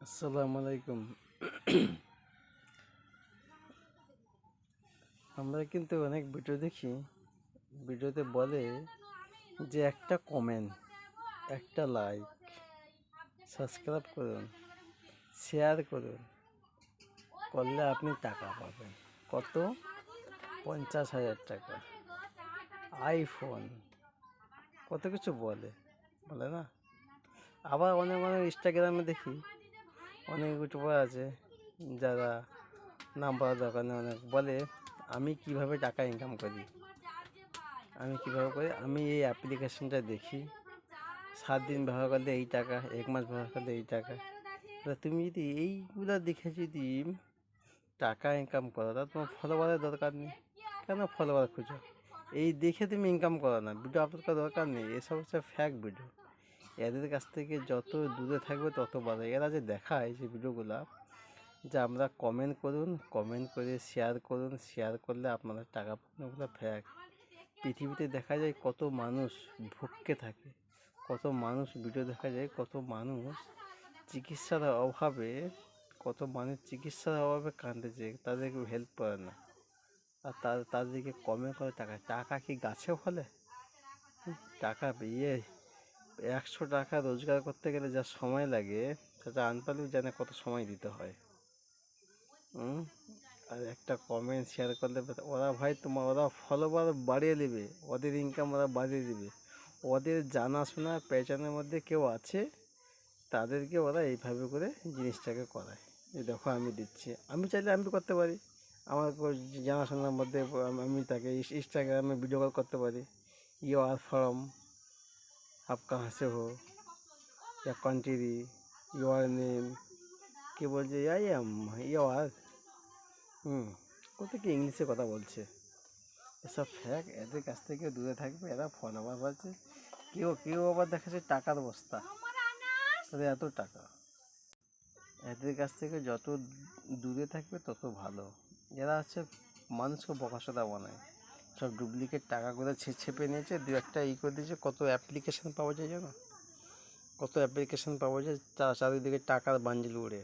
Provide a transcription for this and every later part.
আসসালামু আলাইকুম। আমরা কিন্তু অনেক ভিডিও দেখি, ভিডিওতে বলে যে একটা কমেন্ট, একটা লাইক, সাবস্ক্রাইব করুন, শেয়ার করুন, করলে আপনি টাকা পাবেন। কত? 50,000 টাকা, আইফোন, কত কিছু বলে না? আবার অনেক ইনস্টাগ্রামে দেখি অনেক ইউটিউবার আছে যারা নাম বলার দরকার নেই, অনেক বলে আমি কিভাবে টাকা ইনকাম করি, আমি এই অ্যাপ্লিকেশনটা দেখি, 7 দিন ব্যবহার করলে এই টাকা, 1 মাস ব্যবহার করলে এই টাকা। তুমি যদি এইগুলো দেখে যদি টাকা ইনকাম করো, তাহলে তোমার ফলোয়ারের দরকার নেই। কেন ফলোয়ার খুঁজো? এই দেখে তুমি ইনকাম করো না, ভিডিও আপলোড করার দরকার নেই। এসব হচ্ছে ফ্যাক ভিডিও। এদের কাছ থেকে যত দূরে থাকবে তত ভালো। এরা যে দেখায় যে ভিডিওগুলো, যে আমরা কমেন্ট করুন, কমেন্ট করে শেয়ার করুন, শেয়ার করলে আপনারা টাকা পাবেন, ওগুলো ফ্যাক। পৃথিবীতে দেখা যায় কত মানুষ ভুগকে থাকে, কত মানুষ ভিডিও দেখা যায়, কত মানুষ চিকিৎসার অভাবে, কাঁদতেছে, তাদেরকে হেল্প করে না। আর তাদেরকে কমে করে টাকা কি গাছে ফলে? টাকা 100 টাকা রোজগার করতে গেলে যা সময় লাগে, সেটা আনপালেও জানে কত সময় দিতে হয়। আর একটা কমেন্ট শেয়ার করলে ওরা ওরা ফলোয়ার বাড়িয়ে নেবে, ওদের ইনকাম ওরা বাড়িয়ে দেবে। ওদের জানাশোনা পেছনের মধ্যে কেউ আছে, তাদেরকে ওরা এইভাবে করে জিনিসটাকে করায়। এই দেখো আমি দিচ্ছি, আমি চাইলে আমি করতে পারি। আমার জানাশোনার মধ্যে আমি তাকে ইনস্টাগ্রামে ভিডিও কল করতে পারি। ইউ আর ফ্রম, आप कहाँ से हो, या कंट्री, योर नेम, কে বলছে আই এম ইয়ার। কত কি ইংলিশে কথা বলছে। এসব ফ্যাক। এদের কাছ থেকে দূরে থাকবে। এরা ফলোয়ার পাচ্ছে, কেউ আবার দেখাচ্ছে টাকার বস্তা, তাদের এত টাকা। এদের কাছ থেকে যত দূরে থাকবে তত ভালো। এরা হচ্ছে মানুষকে বকাসোদা বানায়, সব ডুপ্লিকেট টাকাগুলো ছেপে নিয়েছে, দু একটা করে দিয়েছে। কত অ্যাপ্লিকেশান পাওয়া যায় জানো? চারিদিকে টাকার বান্ডিল উড়ে।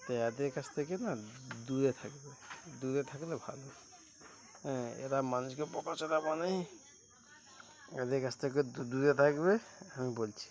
তো এদের কাছ থেকে না দূরে থাকলে ভালো। হ্যাঁ, এরা মানুষকে বকাচোদা বানায়, এদের কাছ থেকে দূরে থাকবে, আমি বলছি।